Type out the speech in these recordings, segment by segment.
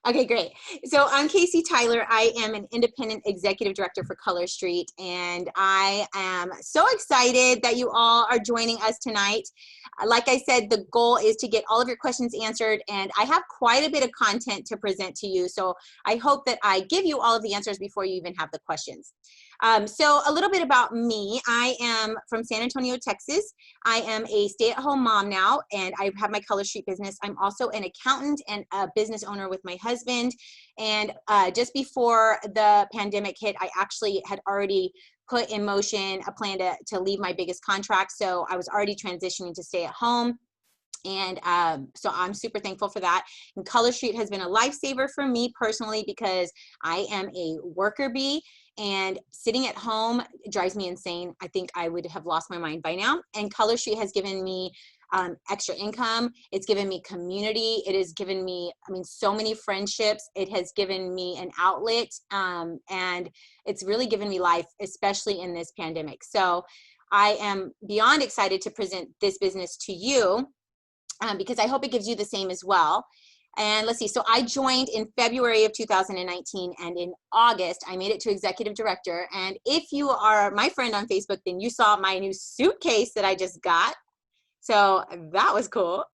Okay, great. So I'm Casey Tyler. I am an independent executive director for Color Street, and I am so excited that you all are joining us tonight. Like I said, the goal is to get all of your questions answered, and I have quite a bit of content to present to you. So I hope that I give you all of the answers before you even have the questions. So a little bit about me. I am from San Antonio, Texas. I am a stay-at-home mom now, and I have my Color Street business. I'm also an accountant and a business owner with my husband. And just before the pandemic hit, I actually had already put in motion a plan to leave my biggest contract. So I was already transitioning to stay at home. And so I'm super thankful for that. And Color Street has been a lifesaver for me personally because I am a worker bee, and sitting at home drives me insane. I think I would have lost my mind by now. And Color Street has given me extra income. It's given me community. It has given me, so many friendships. It has given me an outlet, and it's really given me life, especially in this pandemic. So I am beyond excited to present this business to you. Because I hope it gives you the same as well. And let's see, so I joined in February of 2019, and in August, I made it to executive director. And if you are my friend on Facebook, then you saw my new suitcase that I just got. So that was cool.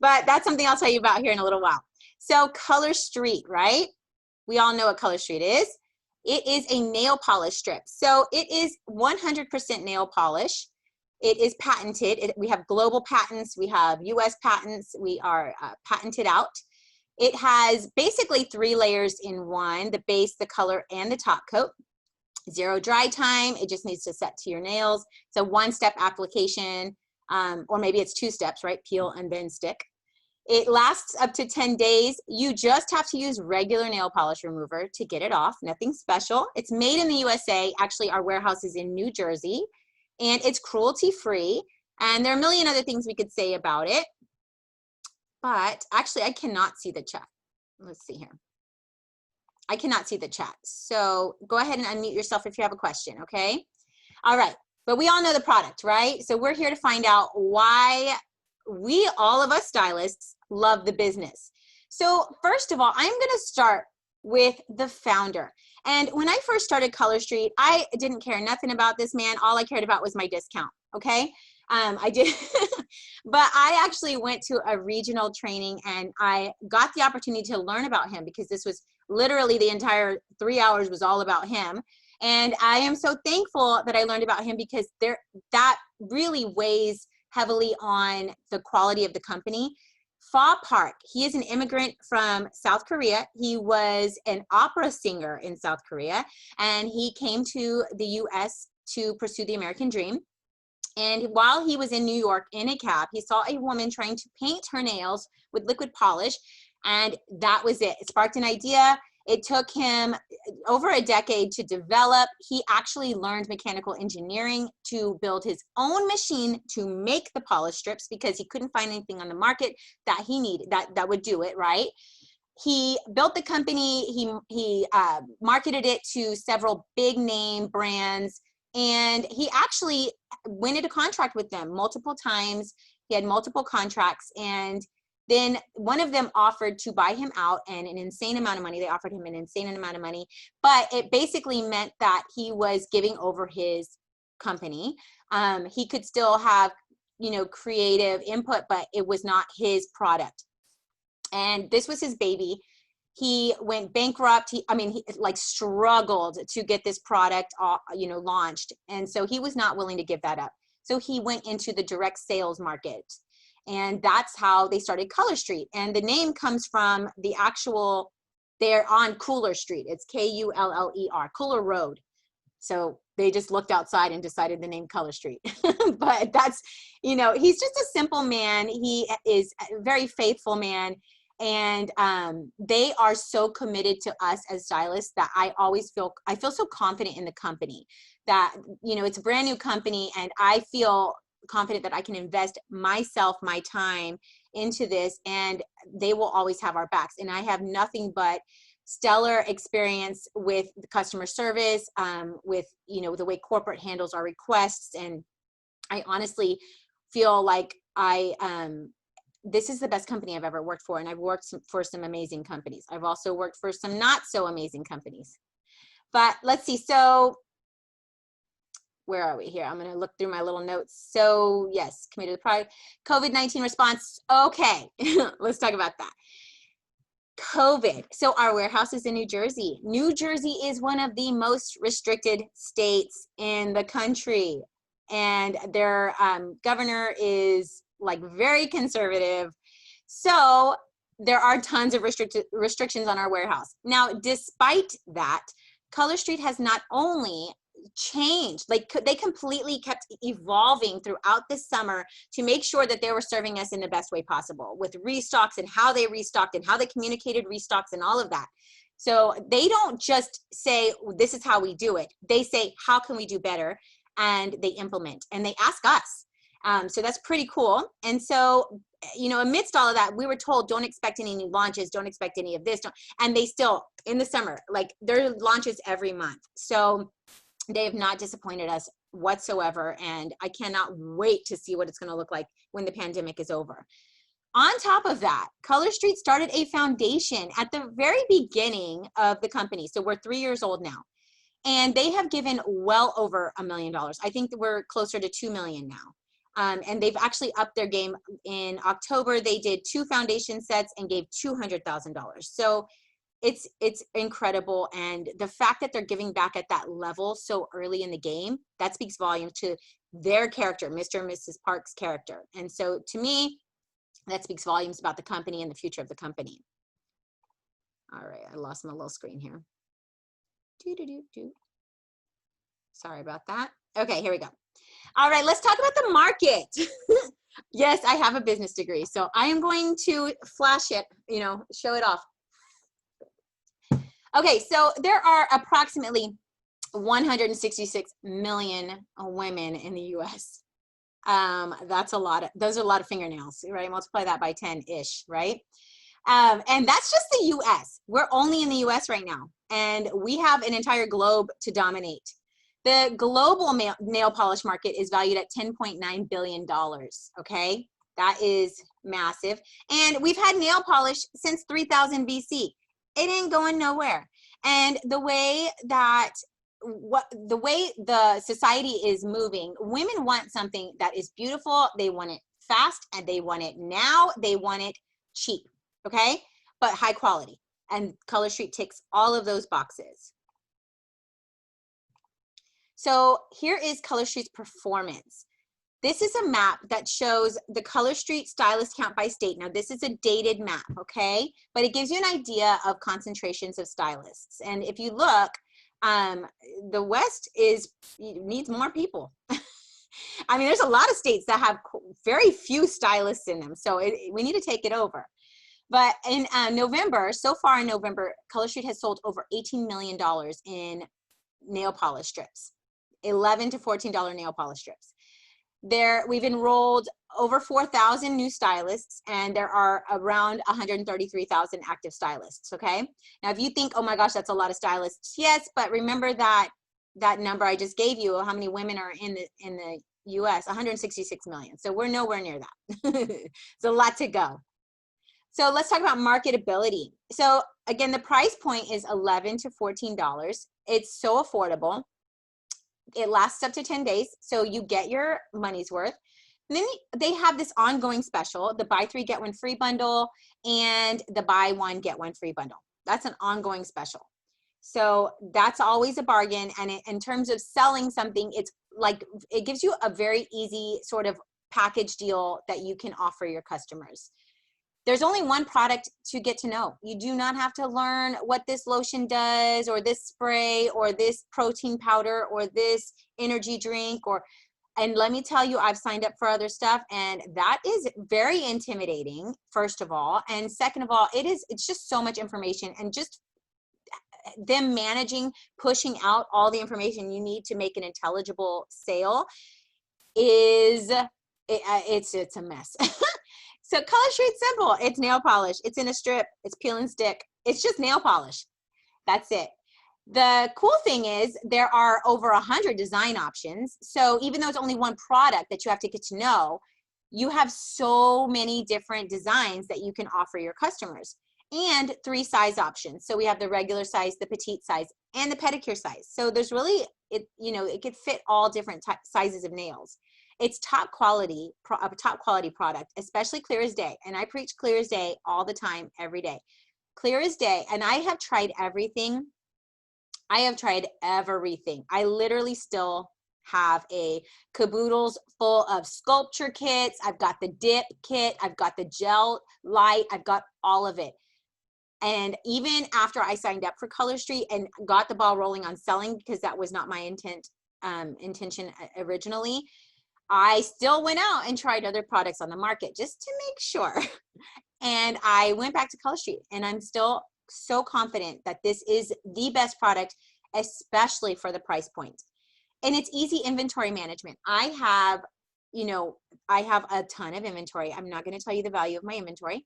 But that's something I'll tell you about here in a little while. So Color Street, right? We all know what Color Street is. It is a nail polish strip. So it is 100% nail polish. It is patented. We have global patents. We have US patents. We are patented out. It has basically 3 layers in one: the base, the color, and the top coat. 0 dry time. It just needs to set to your nails. It's a 1-step application, or maybe it's 2 steps, right? Peel and then stick. It lasts up to 10 days. You just have to use regular nail polish remover to get it off. Nothing special. It's made in the USA. Actually, our warehouse is in New Jersey. And it's cruelty-free, and there are a million other things we could say about it. But actually, I cannot see the chat. Let's see here. I cannot see the chat. So go ahead and unmute yourself if you have a question, okay? All right, but we all know the product, right? So we're here to find out why all of us stylists, love the business. So first of all, I'm gonna start with the founder. And when I first started Color Street, I didn't care nothing about this man. All I cared about was my discount, okay? I did, but I actually went to a regional training, and I got the opportunity to learn about him, because this was literally the entire 3 hours was all about him. And I am so thankful that I learned about him, because that really weighs heavily on the quality of the company. Fa Park, he is an immigrant from South Korea. He was an opera singer in South Korea, and he came to the US to pursue the American dream. And while he was in New York in a cab, he saw a woman trying to paint her nails with liquid polish, and that was it. It sparked an idea. It took him over a decade to develop. He actually learned mechanical engineering to build his own machine to make the polish strips, because he couldn't find anything on the market that he needed that would do it, right? He built the company. He marketed it to several big name brands, and he actually went into contract with them multiple times. He had multiple contracts, and then one of them offered to buy him out, and an insane amount of money. They offered him an insane amount of money, but it basically meant that he was giving over his company. He could still have, creative input, but it was not his product. And this was his baby. He went bankrupt. He struggled to get this product, launched. And so he was not willing to give that up. So he went into the direct sales market. And that's how they started Color Street. And the name comes from they're on Cooler Street. It's K-U-L-L-E-R, Cooler Road. So they just looked outside and decided the name Color Street. But that's, he's just a simple man. He is a very faithful man. And they are so committed to us as stylists that I feel so confident in the company that, it's a brand new company, and I feel confident that I can invest myself, my time into this, and they will always have our backs. And I have nothing but stellar experience with the customer service, with, the way corporate handles our requests. And I honestly feel like I this is the best company I've ever worked for, and I've worked for some amazing companies. I've also worked for some not so amazing companies. But let's see, so where are we here? I'm gonna look through my little notes. So yes, committed to the product. COVID-19 response, okay, let's talk about that. COVID, so our warehouse is in New Jersey. New Jersey is one of the most restricted states in the country. And their governor is like very conservative. So there are tons of restrictions on our warehouse. Now, despite that, Color Street has not only changed, like they completely kept evolving throughout the summer to make sure that they were serving us in the best way possible with restocks and how they restocked and how they communicated restocks and all of that. So they don't just say, this is how we do it. They say, how can we do better? And they implement and they ask us. So that's pretty cool. And so, you know, amidst all of that, we were told, don't expect any new launches, don't expect any of this. And they still, in the summer, like there are launches every month. So they have not disappointed us whatsoever. And I cannot wait to see what it's going to look like when the pandemic is over. On top of that, Color Street started a foundation at the very beginning of the company. So we're 3 years old now. And they have given well over $1 million. I think that we're closer to 2 million now. And they've actually upped their game. In October, they did 2 foundation sets and gave $200,000. So it's incredible. And the fact that they're giving back at that level so early in the game, that speaks volumes to their character, Mr. and Mrs. Park's character. And so to me, that speaks volumes about the company and the future of the company. All right, I lost my little screen here. Sorry about that. Okay, here we go. All right, let's talk about the market. Yes, I have a business degree, so I am going to flash it, you know, show it off. Okay, so there are approximately 166 million women in the US. That's a lot. Those are a lot of fingernails, right? Multiply that by 10-ish, right? And that's just the US. We're only in the US right now. And we have an entire globe to dominate. The global nail polish market is valued at $10.9 billion, okay? That is massive. And we've had nail polish since 3000 BC. It ain't going nowhere. And the way that the society is moving, women want something that is beautiful. They want it fast and they want it now. They want it cheap, okay? But high quality. And Color Street ticks all of those boxes. So here is Color Street's performance. This is a map that shows the Color Street stylist count by state. Now this is a dated map, okay? But it gives you an idea of concentrations of stylists. And if you look, the West needs more people. I mean, there's a lot of states that have very few stylists in them. So we need to take it over. But in November, so far in November, Color Street has sold over $18 million in nail polish strips, $11 to $14 nail polish strips. We've enrolled over 4,000 new stylists, and there are around 133,000 active stylists, okay? Now, if you think, oh my gosh, that's a lot of stylists, yes, but remember that number I just gave you, how many women are in the US, 166 million. So we're nowhere near that. It's a lot to go. So let's talk about marketability. So again, the price point is $11 to $14. It's so affordable. It lasts up to 10 days, so you get your money's worth. And then they have this ongoing special, the buy 3 get 1 free bundle and the buy 1 get 1 free bundle. That's an ongoing special. So that's always a bargain. And in terms of selling something, it's like it gives you a very easy sort of package deal that you can offer your customers. There's only one product to get to know. You do not have to learn what this lotion does or this spray or this protein powder or this energy drink and let me tell you, I've signed up for other stuff and that is very intimidating, first of all. And second of all, it's just so much information and just them managing, pushing out all the information you need to make an intelligible sale it's a mess. So Color Street's simple. It's nail polish. It's in a strip. It's peel and stick. It's just nail polish. That's it. The cool thing is there are over 100 design options. So even though it's only one product that you have to get to know, you have so many different designs that you can offer your customers, and 3 size options. So we have the regular size, the petite size, and the pedicure size. So there's really, it could fit all different sizes of nails. It's top quality product, especially clear as day. And I preach clear as day all the time, every day. Clear as day. And I have tried everything. I have tried everything. I literally still have a caboodles full of sculpture kits. I've got the dip kit. I've got the gel light. I've got all of it. And even after I signed up for Color Street and got the ball rolling on selling, because that was not my intention originally, I still went out and tried other products on the market just to make sure. And I went back to Color Street, and I'm still so confident that this is the best product, especially for the price point. And it's easy inventory management. I have a ton of inventory. I'm not going to tell you the value of my inventory.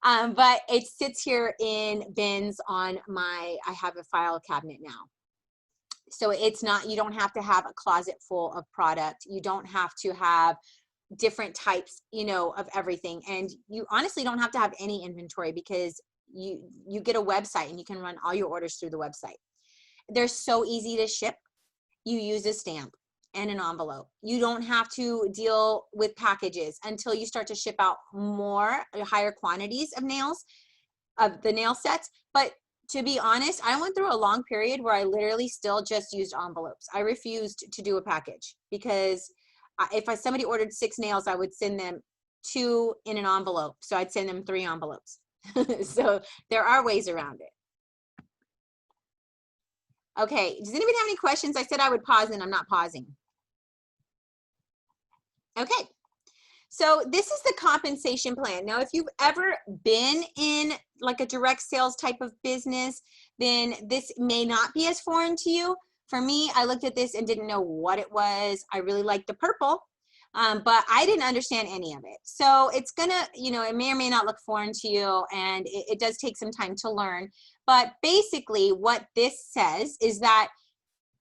But it sits here in bins on I have a file cabinet now. So it's not, you don't have to have a closet full of product. You don't have to have different types, of everything. And you honestly don't have to have any inventory, because you get a website and you can run all your orders through the website. They're so easy to ship. You use a stamp and an envelope. You don't have to deal with packages until you start to ship out higher quantities of nails, of the nail sets. But to be honest, I went through a long period where I literally still just used envelopes. I refused to do a package, because if somebody ordered 6 nails, I would send them 2 in an envelope. So I'd send them 3 envelopes. So there are ways around it. Okay, does anybody have any questions? I said I would pause, and I'm not pausing. Okay, so this is the compensation plan. Now, if you've ever been in like a direct sales type of business, then this may not be as foreign to you. For me, I looked at this and didn't know what it was. I really liked the purple, but I didn't understand any of it. So it's gonna, it may or may not look foreign to you, and it does take some time to learn. But basically what this says is that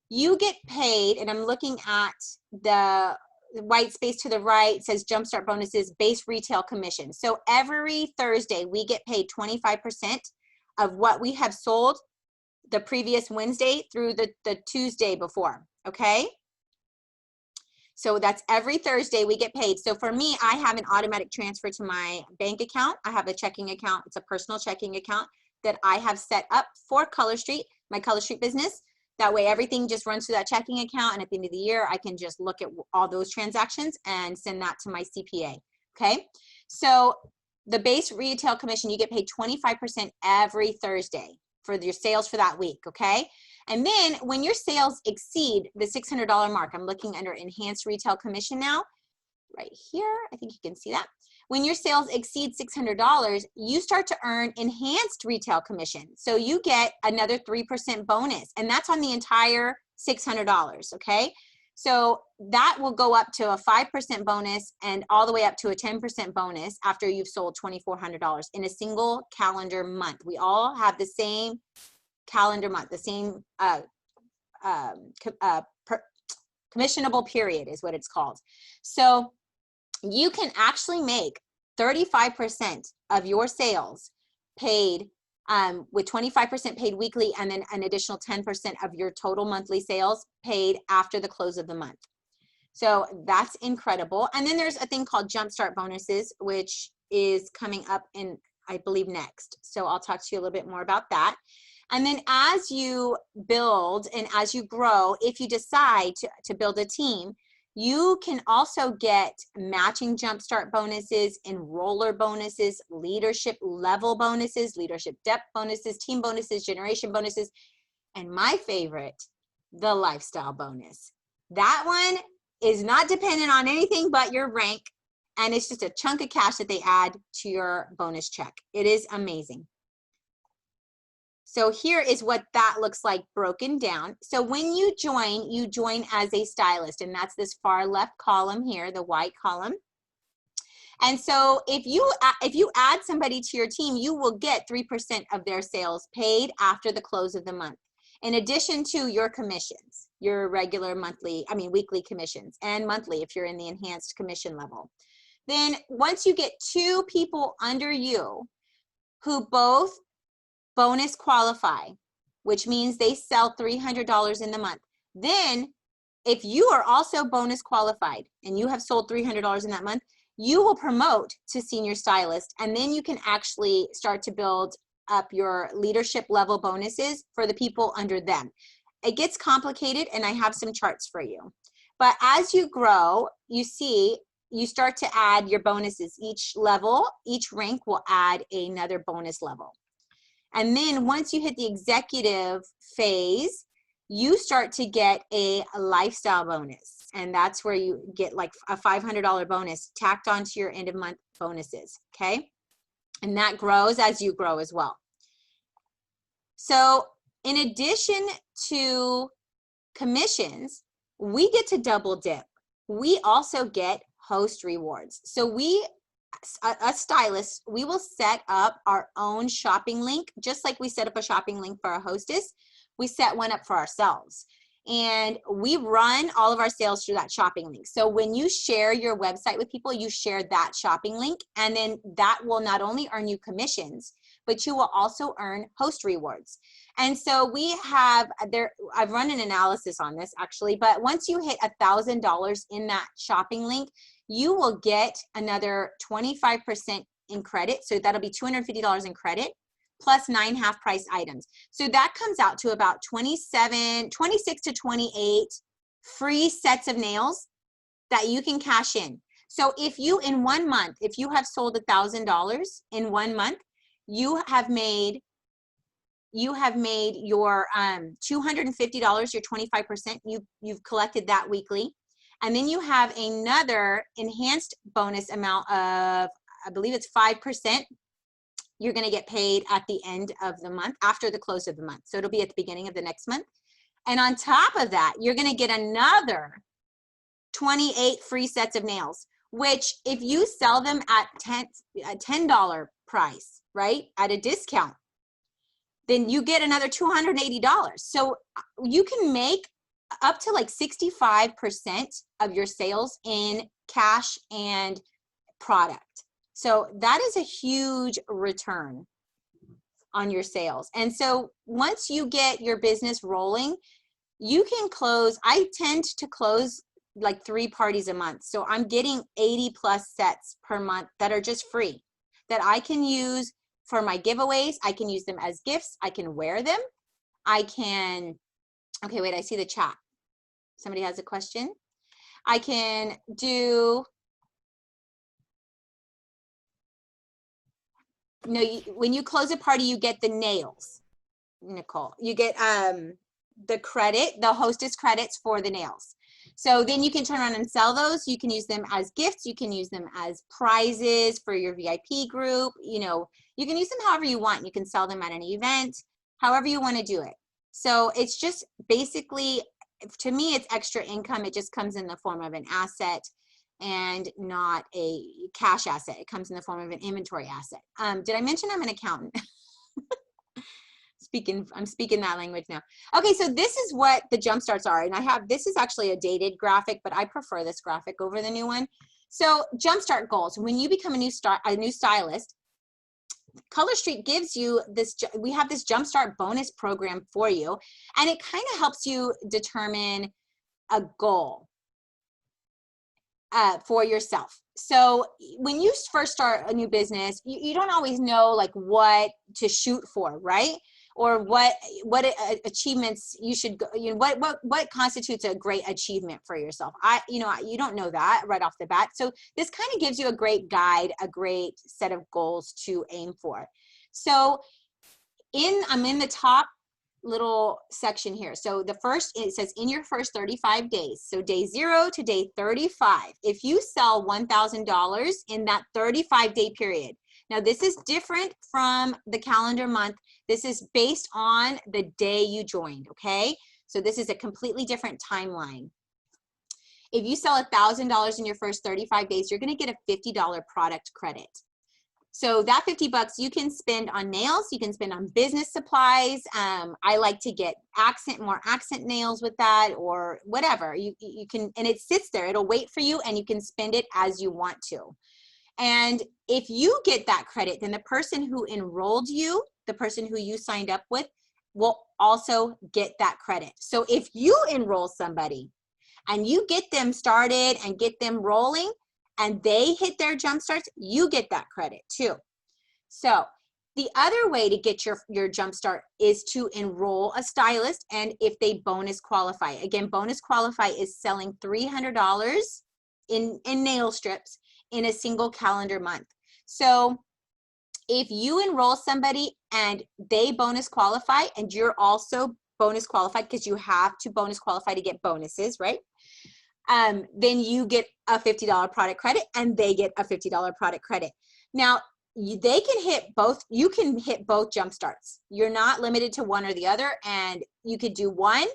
you get paid, and I'm looking at the white space to the right, says Jumpstart bonuses, base retail commission. So every Thursday we get paid 25% of what we have sold the previous Wednesday through the Tuesday before, okay? So that's every Thursday we get paid. So for me, I have an automatic transfer to my bank account. I have a checking account. It's a personal checking account that I have set up for Color Street, my Color Street business. That way everything just runs through that checking account, and at the end of the year, I can just look at all those transactions and send that to my CPA, okay? So the base retail commission, you get paid 25% every Thursday for your sales for that week, okay? And then when your sales exceed the $600 mark, I'm looking under enhanced retail commission now, right here, I think you can see that. When your sales exceed $600, you start to earn enhanced retail commission. So you get another 3% bonus, and that's on the entire $600, okay? So that will go up to a 5% bonus and all the way up to a 10% bonus after you've sold $2,400 in a single calendar month. We all have the same calendar month, the same commissionable period is what it's called. So you can actually make 35% of your sales paid with 25% paid weekly, and then an additional 10% of your total monthly sales paid after the close of the month. So that's incredible. And then there's a thing called Jumpstart bonuses, which is coming up in, I believe, next. So I'll talk to you a little bit more about that. And then as you build and as you grow, if you decide to build a team, you can also get matching Jumpstart bonuses, enroller bonuses, leadership level bonuses, leadership depth bonuses, team bonuses, generation bonuses, and my favorite, the lifestyle bonus. That one is not dependent on anything but your rank, and it's just a chunk of cash that they add to your bonus check. It is amazing. So here is what that looks like broken down. So when you join as a stylist, and that's this far left column here, the white column. And so if you add somebody to your team, you will get 3% of their sales paid after the close of the month. in addition to your commissions, your regular weekly commissions, and monthly if you're in the enhanced commission level. Then once you get 2 people under you who both bonus qualify, which means they sell $300 in the month, then if you are also bonus qualified and you have sold $300 in that month, you will promote to senior stylist, and then you can actually start to build up your leadership level bonuses for the people under them. It gets complicated, and I have some charts for you. But as you grow, you see, you start to add your bonuses. Each level, each rank will add another bonus level. And then once you hit the executive phase, you start to get a lifestyle bonus. And that's where you get like a $500 bonus tacked onto your end of month bonuses, okay? And that grows as you grow as well. So in addition to commissions, we get to double dip. We also get host rewards. So we, us stylists, we will set up our own shopping link, just like we set up a shopping link for a hostess. We set one up for ourselves, and we run all of our sales through that shopping link. So when you share your website with people, you share that shopping link, and then that will not only earn you commissions, but you will also earn host rewards. And so we have there, I've run an analysis on this actually, but once you hit $1,000 in that shopping link, you will get another 25% in credit. So that'll be $250 in credit plus 9 half-price items. So that comes out to about 26 to 28 free sets of nails that you can cash in. So if you, in 1 month, if you have sold $1,000 in 1 month, you have made your $250, your 25%, you've collected that weekly. And then you have another enhanced bonus amount of, I believe it's 5%. You're going to get paid at the end of the month, after the close of the month. So it'll be at the beginning of the next month. And on top of that, you're going to get another 28 free sets of nails, which if you sell them at a $10 price, right, at a discount, then you get another $280. So you can make up to like 65% of your sales in cash and product. So that is a huge return on your sales. And so once you get your business rolling, you can close, I tend to close like 3 parties a month. So I'm getting 80 plus sets per month that are just free, that I can use for my giveaways. I can use them as gifts. I can wear them. I can, okay, wait, I see the chat. Somebody has a question. I can do, no, when you close a party, you get the nails, Nicole. You get the credit, the hostess credits for the nails. So then you can turn around and sell those. You can use them as gifts. You can use them as prizes for your VIP group. You know, you can use them however you want. You can sell them at an event, however you want to do it. So it's just basically, to me, it's extra income. It just comes in the form of an asset and not a cash asset. It comes in the form of an inventory asset. Did I mention I'm an accountant? I'm speaking that language now. Okay, so this is what the jump starts are. And this is actually a dated graphic, but I prefer this graphic over the new one. So jumpstart goals. When you become a new stylist, Color Street gives you this, we have this jumpstart bonus program for you, and it kind of helps you determine a goal for yourself. So when you first start a new business, you don't always know like what to shoot for, right? Or what achievements you should go, you know, what constitutes a great achievement for yourself. You don't know that right off the bat. So this kind of gives you a great guide, a great set of goals to aim for. So I'm in the top little section here. So the first, it says in your first 35 days. So day 0 to day 35, if you sell $1,000 in that 35-day period. Now this is different from the calendar month. This is based on the day you joined, okay? So this is a completely different timeline. If you sell $1,000 in your first 35 days, you're gonna get a $50 product credit. So that 50 bucks you can spend on nails, you can spend on business supplies. I like to get more accent nails with that, or whatever. You can, and it sits there, it'll wait for you, and you can spend it as you want to. And if you get that credit, then the person who enrolled you, the person who you signed up with, will also get that credit. So if you enroll somebody and you get them started and get them rolling, and they hit their jump starts, you get that credit too. So the other way to get your jump start is to enroll a stylist, and if they bonus qualify. Again, bonus qualify is selling $300 in nail strips in a single calendar month. So if you enroll somebody and they bonus qualify, and you're also bonus qualified, because you have to bonus qualify to get bonuses, right? Then you get a $50 product credit, and they get a $50 product credit. Now, they can hit both. You can hit both jump starts. You're not limited to one or the other, and you could do one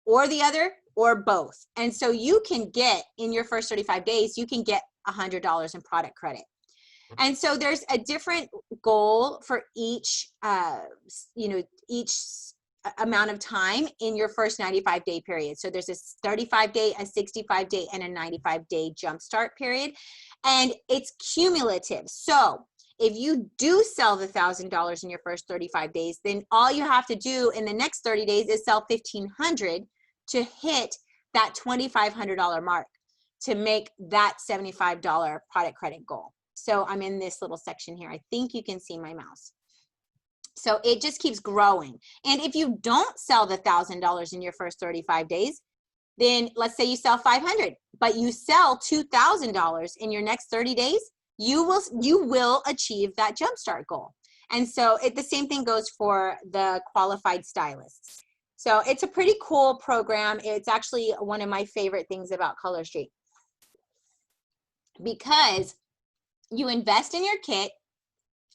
or the other or both. And so you can get, in your first 35 days, you can get $100 in product credit. And so there's a different goal for each, each amount of time in your first 95-day period. So there's a 35-day, a 65-day, and a 95-day jumpstart period, and it's cumulative. So if you do sell the $1,000 in your first 35 days, then all you have to do in the next 30 days is sell $1,500 to hit that $2,500 mark to make that $75 product credit goal. So I'm in this little section here. I think you can see my mouse. So it just keeps growing. And if you don't sell the $1,000 in your first 35 days, then let's say you sell $500, but you sell $2,000 in your next 30 days, you will achieve that jumpstart goal. And so the same thing goes for the qualified stylists. So it's a pretty cool program. It's actually one of my favorite things about Color Street, because you invest in your kit,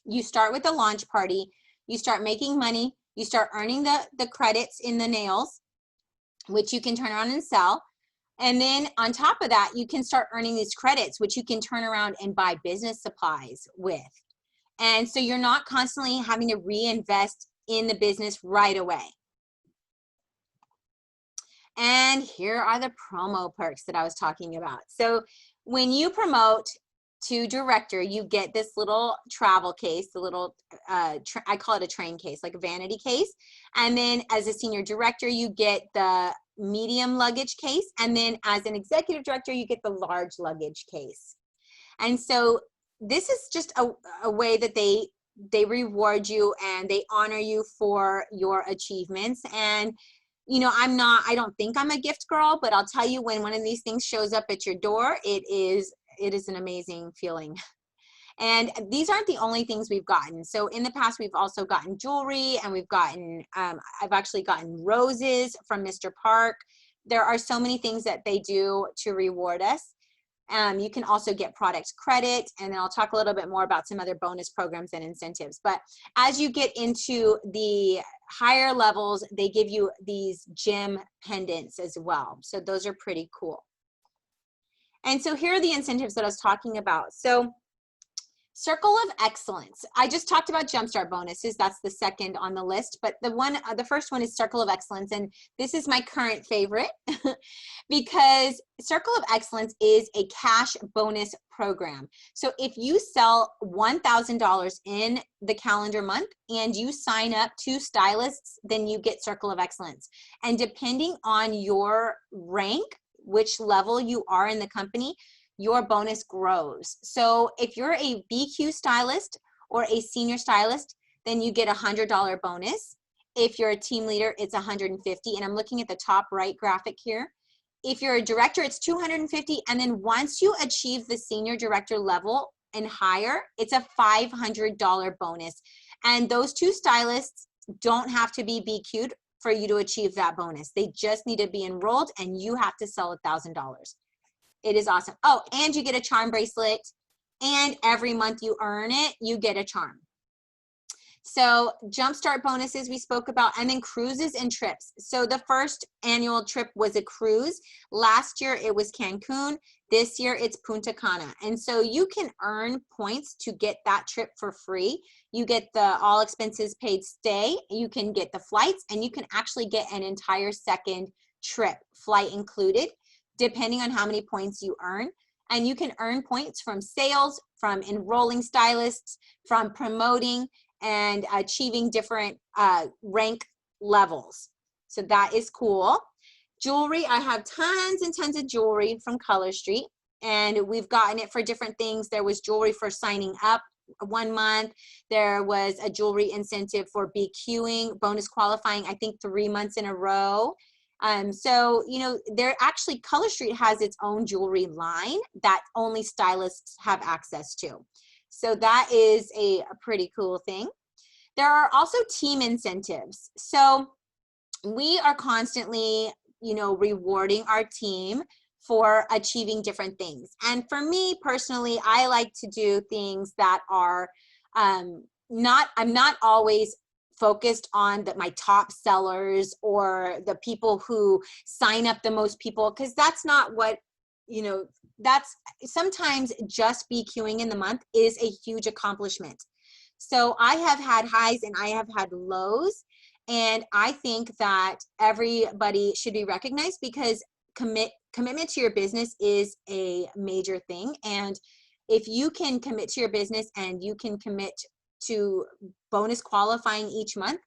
you start with the launch party, you start making money, you start earning the credits in the nails, which you can turn around and sell. And then on top of that, you can start earning these credits, which you can turn around and buy business supplies with. And so you're not constantly having to reinvest in the business right away. And here are the promo perks that I was talking about. So when you promote to director, you get this little travel case, the little, I call it a train case, like a vanity case. And then as a senior director, you get the medium luggage case. And then as an executive director, you get the large luggage case. And so this is just a way that they reward you and they honor you for your achievements. And you know, I don't think I'm a gift girl, but I'll tell you, when one of these things shows up at your door, it is an amazing feeling. And these aren't the only things we've gotten. So in the past, we've also gotten jewelry, and we've gotten, I've actually gotten roses from Mr. Park. There are so many things that they do to reward us. You can also get product credit, and then I'll talk a little bit more about some other bonus programs and incentives. But as you get into the higher levels, they give you these gem pendants as well. So those are pretty cool. And so here are the incentives that I was talking about. So Circle of Excellence. I just talked about Jumpstart bonuses. That's the second on the list. But the first one is Circle of Excellence. And this is my current favorite because Circle of Excellence is a cash bonus program. So if you sell $1,000 in the calendar month and you sign up 2 stylists, then you get Circle of Excellence. And depending on your rank, which level you are in the company, your bonus grows. So if you're a BQ stylist or a senior stylist, then you get a $100 bonus. If you're a team leader, it's $150. And I'm looking at the top right graphic here. If you're a director, it's $250. And then once you achieve the senior director level and higher, it's a $500 bonus. And those 2 stylists don't have to be BQ'd for you to achieve that bonus. They just need to be enrolled, and you have to sell $1,000. It is awesome. Oh, and you get a charm bracelet, and every month you earn it, you get a charm. So jumpstart bonuses we spoke about, and then cruises and trips. So the first annual trip was a cruise. Last year it was Cancun. This year it's Punta Cana. And so you can earn points to get that trip for free. You get the all expenses paid stay, you can get the flights, and you can actually get an entire second trip, flight included, depending on how many points you earn. And you can earn points from sales, from enrolling stylists, from promoting, and achieving different rank levels. So that is cool. Jewelry, I have tons and tons of jewelry from Color Street, and we've gotten it for different things. There was jewelry for signing up 1 month. There was a jewelry incentive for BQing, bonus qualifying, I think 3 months in a row. So, you know, they're actually, Color Street has its own jewelry line that only stylists have access to. So that is a pretty cool thing. There are also team incentives. So we are constantly, you know, rewarding our team for achieving different things. And for me personally, I like to do things that are I'm not always focused on my top sellers or the people who sign up the most people, because that's not what, you know, that's sometimes just BQing in the month is a huge accomplishment. So I have had highs and I have had lows, and I think that everybody should be recognized because commitment to your business is a major thing. And if you can commit to your business and you can commit to bonus qualifying each month,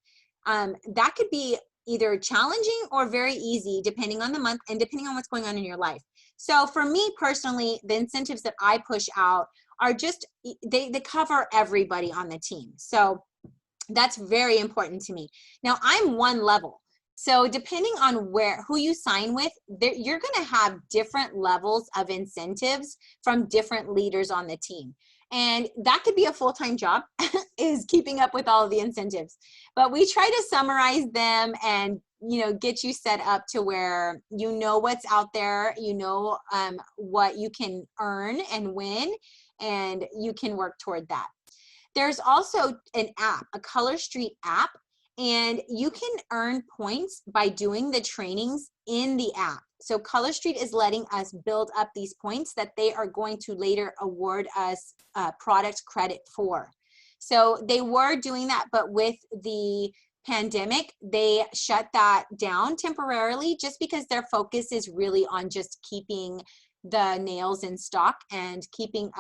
that could be either challenging or very easy depending on the month and depending on what's going on in your life. So for me personally, the incentives that I push out are just, they cover everybody on the team. So that's very important to me. Now I'm one level. So depending on who you sign with, you're going to have different levels of incentives from different leaders on the team. And that could be a full-time job, is keeping up with all of the incentives. But we try to summarize them and, you know, get you set up to where you know what's out there, you know what you can earn and win, and you can work toward that. There's also an app, a Color Street app, and you can earn points by doing the trainings in the app. So Color Street is letting us build up these points that they are going to later award us product credit for. So they were doing that, but with the pandemic, they shut that down temporarily just because their focus is really on just keeping the nails in stock and keeping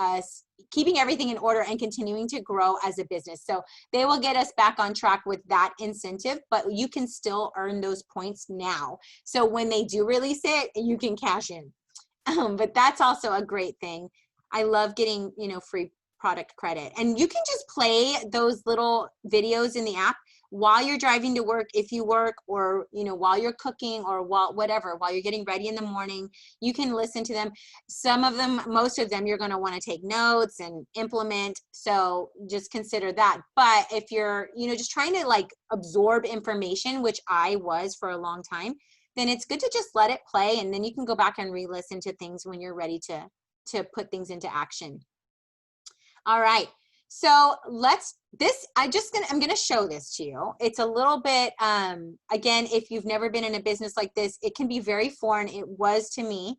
everything in order and continuing to grow as a business. So they will get us back on track with that incentive, but you can still earn those points now. So when they do release it, you can cash in. But that's also a great thing. I love getting, you know, free product credit. And you can just play those little videos in the app while you're driving to work, if you work, or, you know, while you're cooking, or while you're getting ready in the morning, you can listen to them. Some of them, most of them, you're going to want to take notes and implement. So just consider that. But if you're, you know, just trying to like absorb information, which I was for a long time, then it's good to just let it play. And then you can go back and re-listen to things when you're ready to put things into action. All right. So I'm going to show this to you. It's a little bit, again, if you've never been in a business like this, it can be very foreign. It was to me,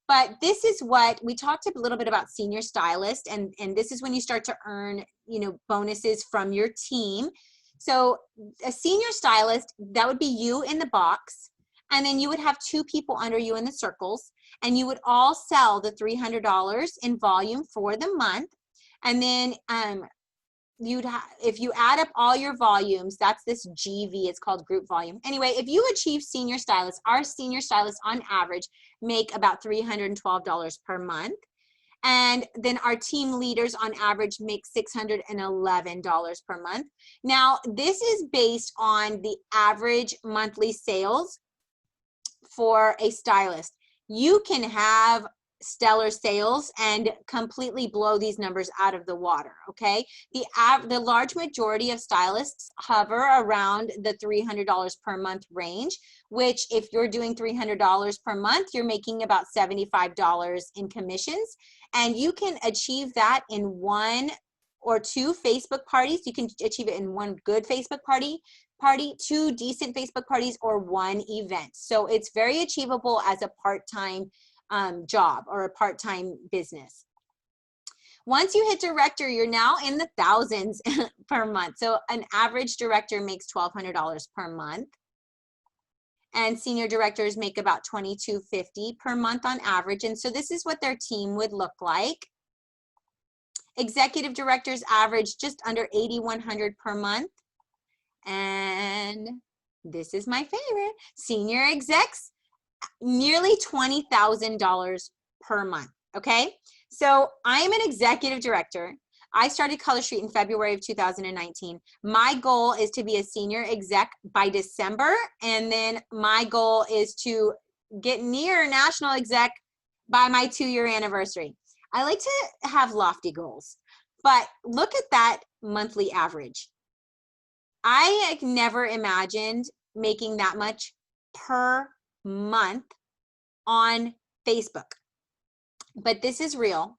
but this is what we talked a little bit about senior stylist. And this is when you start to earn, you know, bonuses from your team. So a senior stylist, that would be you in the box. And then you would have 2 people under you in the circles, and you would all sell the $300 in volume for the month. And then if you add up all your volumes, that's this GV, it's called group volume. Anyway, if you achieve senior stylists, our senior stylists on average make about $312 per month. And then our team leaders on average make $611 per month. Now, this is based on the average monthly sales for a stylist. You can have stellar sales and completely blow these numbers out of the water, okay? The large majority of stylists hover around the $300 per month range, which if you're doing $300 per month, you're making about $75 in commissions, and you can achieve that in one or 2 Facebook parties. You can achieve it in 1 good Facebook party, 2 decent Facebook parties, or 1 event. So it's very achievable as a part-time job or a part-time business. Once you hit director, you're now in the thousands per month. So an average director makes $1,200 per month. And senior directors make about $2,250 per month on average. And so this is what their team would look like. Executive directors average just under $8,100 per month. And this is my favorite. Senior execs, nearly $20,000 per month, okay? So I am an executive director. I started Color Street in February of 2019. My goal is to be a senior exec by December, and then my goal is to get near national exec by my 2-year anniversary. I like to have lofty goals, but look at that monthly average. I never imagined making that much per month on Facebook, but this is real.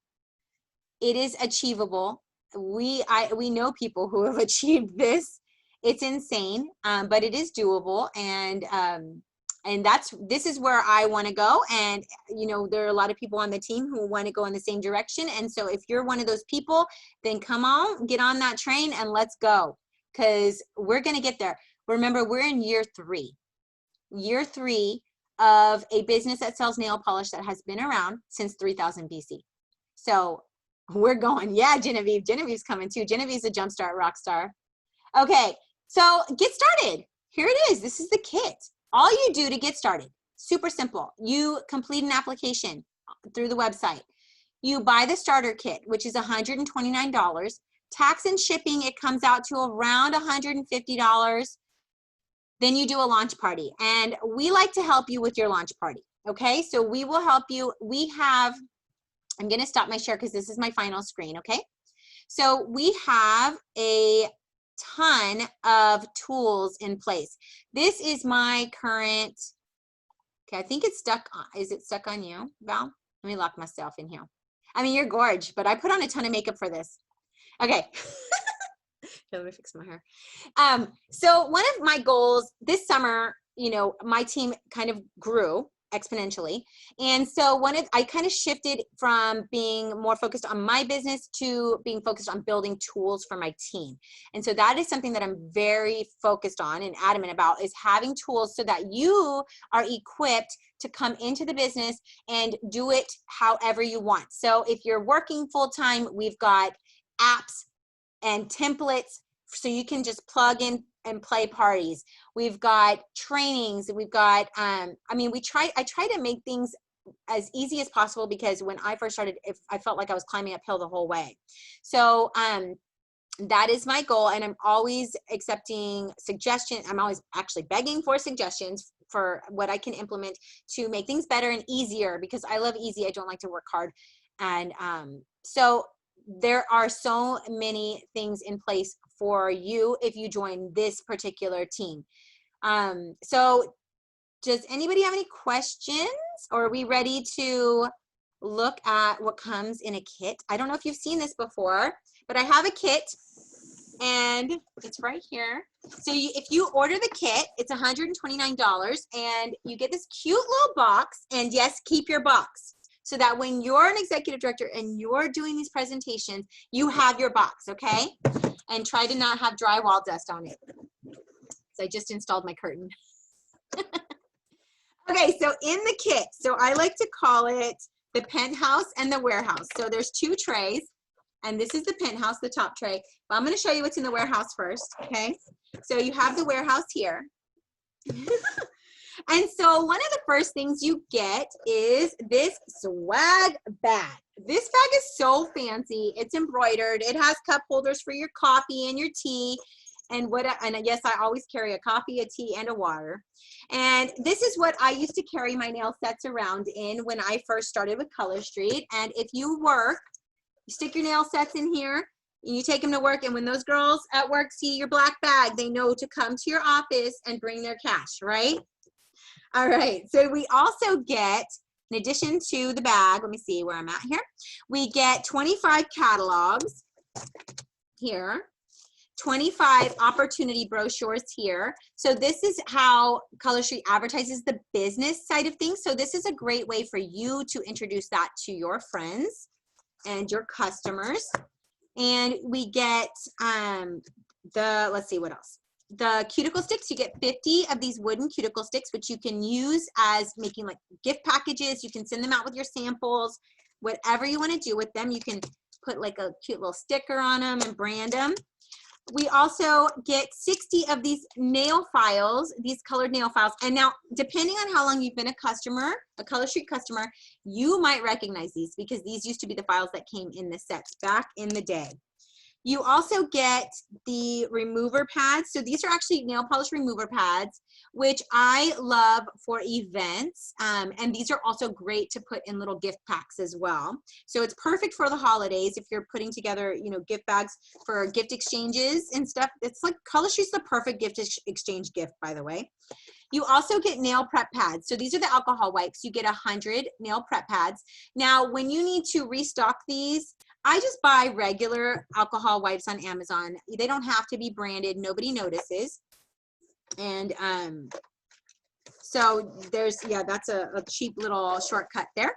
It is achievable. We know people who have achieved this. It's insane, but it is doable, and this is where I want to go. And you know, there are a lot of people on the team who want to go in the same direction. And so if you're one of those people, then come on, get on that train and let's go, because we're going to get there. Remember, we're in year 3 of a business that sells nail polish that has been around since 3000 BC. So we're going. Yeah, Genevieve's coming too. Genevieve's a jumpstart rock star. Okay, so get started. Here it is. This is the kit. All you do to get started, super simple. You complete an application through the website. You buy the starter kit, which is $129. Tax and shipping, it comes out to around $150. Then you do a launch party, and we like to help you with your launch party. Okay, so we will help you. I'm going to stop my share because this is my final screen. Okay, so we have a ton of tools in place. This is my current. Okay, I think it's stuck on. Is it stuck on you, Val? Let me lock myself in here. I mean, you're gorgeous, but I put on a ton of makeup for this. Okay. Let me fix my hair. So one of my goals this summer, you know, my team kind of grew exponentially. And so I kind of shifted from being more focused on my business to being focused on building tools for my team. And so that is something that I'm very focused on and adamant about, is having tools so that you are equipped to come into the business and do it however you want. So if you're working full-time, we've got apps and templates so you can just plug in and play parties. We've got trainings. We've got, I try to make things as easy as possible, because when I first started, I felt like I was climbing uphill the whole way. So that is my goal, and I'm always accepting suggestions. I'm always actually begging for suggestions for what I can implement to make things better and easier, because I love easy. I don't like to work hard. And so there are so many things in place for you if you join this particular team. So does anybody have any questions, or are we ready to look at what comes in a kit? I don't know if you've seen this before, but I have a kit and it's right here. So if you order the kit, it's $129, and you get this cute little box. And yes, keep your box, so that when you're an executive director and you're doing these presentations, you have your box, okay? And try to not have drywall dust on it. So I just installed my curtain. Okay, so in the kit, so I like to call it the penthouse and the warehouse. So there's 2 trays, and this is the penthouse, the top tray. But I'm gonna show you what's in the warehouse first, okay? So you have the warehouse here. And so one of the first things you get is this swag bag. This bag is so fancy. It's embroidered. It has cup holders for your coffee and your tea. And yes, I always carry a coffee, a tea, and a water. And this is what I used to carry my nail sets around in when I first started with Color Street. And if you work, you stick your nail sets in here, and you take them to work. And when those girls at work see your black bag, they know to come to your office and bring their cash, right? All right, so we also get, in addition to the bag, let me see where I'm at here, we get 25 catalogs. here. 25 opportunity brochures here. So this is how Color Street advertises the business side of things. So this is a great way for you to introduce that to your friends and your customers. And we get let's see what else. The cuticle sticks, you get 50 of these wooden cuticle sticks, which you can use as making like gift packages. You can send them out with your samples, whatever you want to do with them. You can put like a cute little sticker on them and brand them. We also get 60 of these nail files, these colored nail files. And now, depending on how long you've been a customer, a Color Street customer, you might recognize these because these used to be the files that came in the sets back in the day. You also get the remover pads. So these are actually nail polish remover pads, which I love for events. And these are also great to put in little gift packs as well. So it's perfect for the holidays if you're putting together, you know, gift bags for gift exchanges and stuff. It's like Color Street's the perfect gift exchange gift, by the way. You also get nail prep pads. So these are the alcohol wipes. You get 100 nail prep pads. Now, when you need to restock these, I just buy regular alcohol wipes on Amazon. They don't have to be branded. Nobody notices. And so there's, yeah, that's a cheap little shortcut there.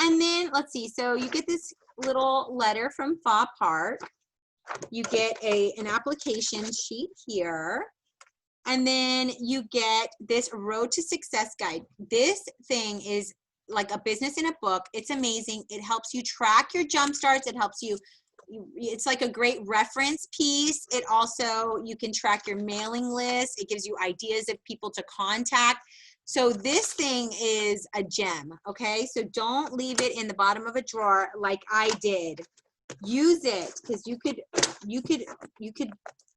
And then let's see. So you get this little letter from Fa Park. You get an application sheet here. And then you get this Road to Success guide. This thing is like a business in a book. It's amazing. It helps you track your jump starts. It helps you, it's like a great reference piece. It also, you can track your mailing list. It gives you ideas of people to contact. So this thing is a gem, okay? So don't leave it in the bottom of a drawer like I did. Use it, because you could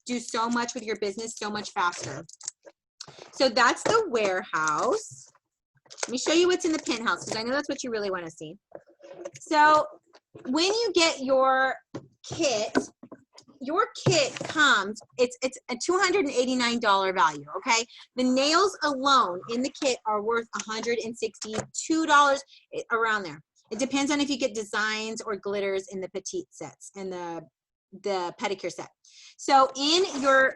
do so much with your business so much faster. So that's the warehouse. Let me show you what's in the penthouse, because I know that's what you really want to see. So when you get your kit comes, it's a $289 value, okay? The nails alone in the kit are worth $162, around there. It depends on if you get designs or glitters in the petite sets and the pedicure set. So in your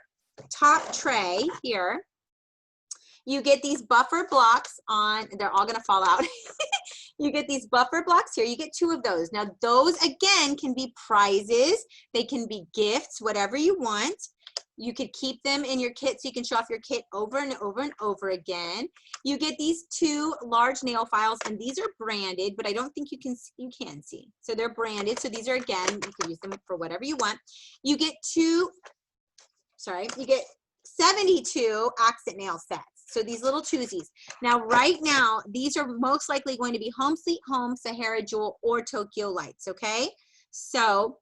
top tray here, you get these buffer blocks on, they're all gonna fall out. You get these buffer blocks here. You get 2 of those. Now those again can be prizes. They can be gifts, whatever you want. You could keep them in your kit so you can show off your kit over and over and over again. You get these 2 large nail files, and these are branded, but I don't think you can see. So they're branded. So these are, again, you can use them for whatever you want. You get 72 accent nail sets. So these little twosies. Now, right now, these are most likely going to be Home Sweet Home, Sahara Jewel, or Tokyo Lights, okay? So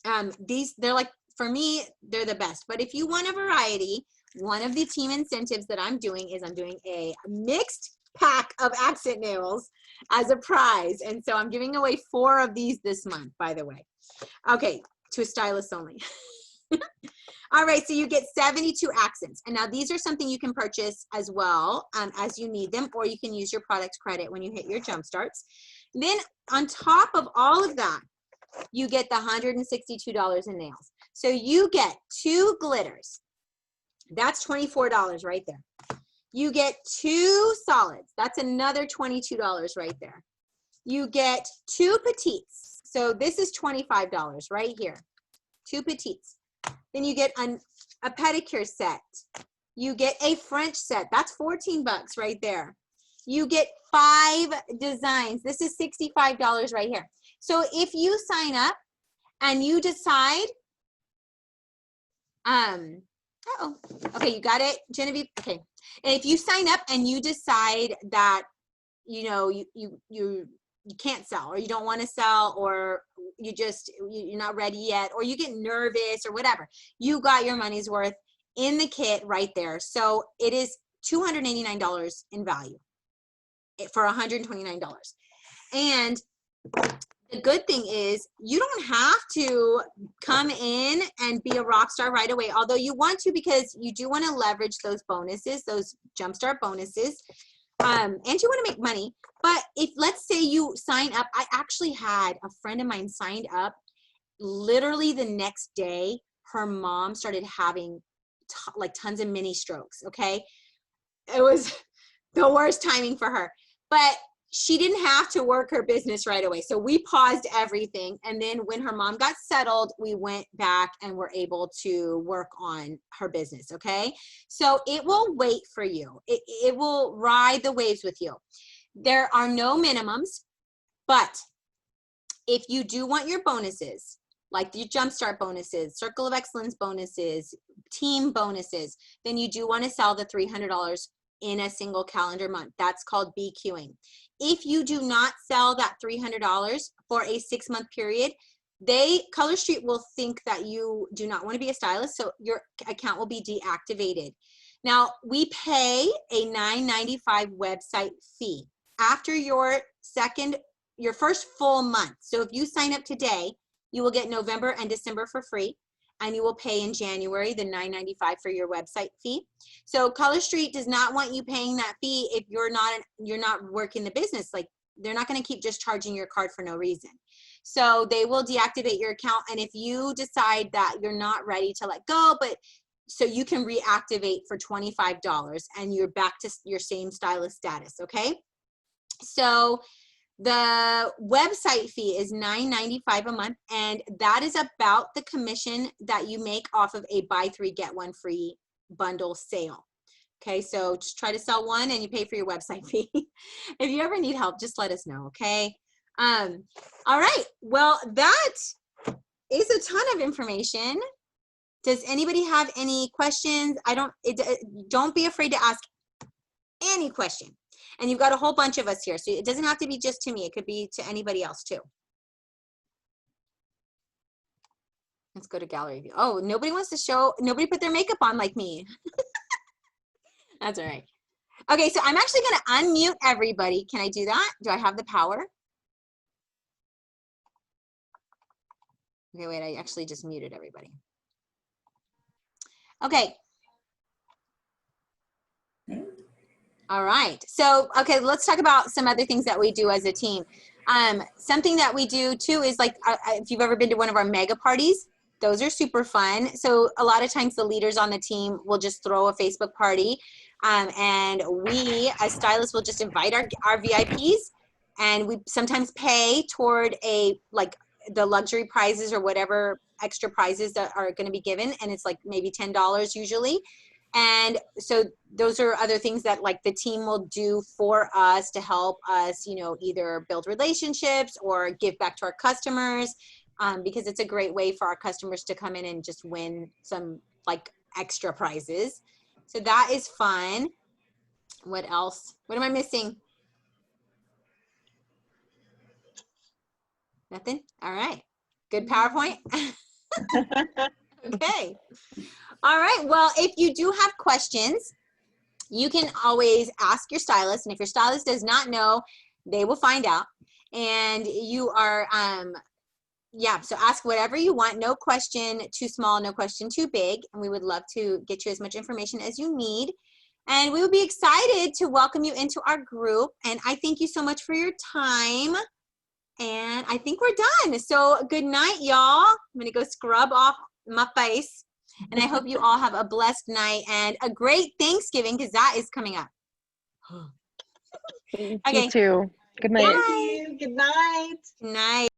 they're like, for me, they're the best. But if you want a variety, one of the team incentives that I'm doing is I'm doing a mixed pack of accent nails as a prize. And so I'm giving away 4 of these this month, by the way. Okay, to stylists only. All right, so you get 72 accents. And now these are something you can purchase as well as you need them, or you can use your product credit when you hit your jump starts. Then on top of all of that, you get the $162 in nails. So you get 2 glitters. That's $24 right there. You get 2 solids. That's another $22 right there. You get 2 petites. So this is $25 right here. 2 petites. Then you get a pedicure set. You get a French set. That's 14 bucks right there. You get 5 designs. This is $65 right here. So if you sign up and you decide, okay, you got it, Genevieve? Okay. And if you sign up and you decide that, you know, you can't sell, or you don't want to sell, or you're not ready yet, or you get nervous or whatever, you got your money's worth in the kit right there. So it is $289 in value for $129. And the good thing is you don't have to come in and be a rock star right away, although you want to, because you do want to leverage those bonuses, those jumpstart bonuses, and you want to make money. But if, let's say you sign up, I actually had a friend of mine signed up literally the next day, her mom started having like tons of mini strokes. Okay. It was the worst timing for her, but she didn't have to work her business right away. So we paused everything. And then when her mom got settled, we went back and were able to work on her business. Okay. So it will wait for you. It will ride the waves with you. There are no minimums, but if you do want your bonuses, like your Jumpstart bonuses, Circle of Excellence bonuses, team bonuses, then you do want to sell the $300 in a single calendar month. That's called BQing. If you do not sell that $300 for a 6-month period, Color Street will think that you do not want to be a stylist, so your account will be deactivated. Now, we pay a $9.95 website fee after your first full month. So if you sign up today, you will get November and December for free, and you will pay in January the $9.95 for your website fee. So Color Street does not want you paying that fee if you're not working the business. Like, they're not going to keep just charging your card for no reason. So they will deactivate your account, and if you decide that you're not ready to let go, so you can reactivate for $25 and you're back to your same stylist status. Okay. So the website fee is $9.95 a month, and that is about the commission that you make off of a buy 3 get 1 free bundle sale. Okay, so just try to sell one and you pay for your website fee. If you ever need help, just let us know. Okay. All right. Well, that is a ton of information. Does anybody have any questions? Don't be afraid to ask any question. And you've got a whole bunch of us here, so it doesn't have to be just to me. It could be to anybody else too. Let's go to gallery view. Oh, nobody wants to show, nobody put their makeup on like me. That's all right. Okay, so I'm actually going to unmute everybody. Can I do that? Do I have the power? Okay, wait, I actually just muted everybody. Okay. All right. So, okay, let's talk about some other things that we do as a team. Something that we do too is like, if you've ever been to one of our mega parties, those are super fun. So a lot of times the leaders on the team will just throw a Facebook party, and we as stylists will just invite our VIPs, and we sometimes pay toward the luxury prizes or whatever extra prizes that are going to be given. And it's like maybe $10 usually. And so those are other things that like the team will do for us to help us, either build relationships or give back to our customers, because it's a great way for our customers to come in and just win some like extra prizes. So that is fun. What else? What am I missing? Nothing? All right. Good PowerPoint. Okay. All right. Well, if you do have questions, you can always ask your stylist. And if your stylist does not know, they will find out. And you are, yeah, so ask whatever you want. No question too small, no question too big. And we would love to get you as much information as you need. And we would be excited to welcome you into our group. And I thank you so much for your time. And I think we're done. So good night, y'all. I'm going to go scrub off my face. And I hope you all have a blessed night and a great Thanksgiving, because that is coming up. Okay. You too. Good night. Bye. Good night. Good night.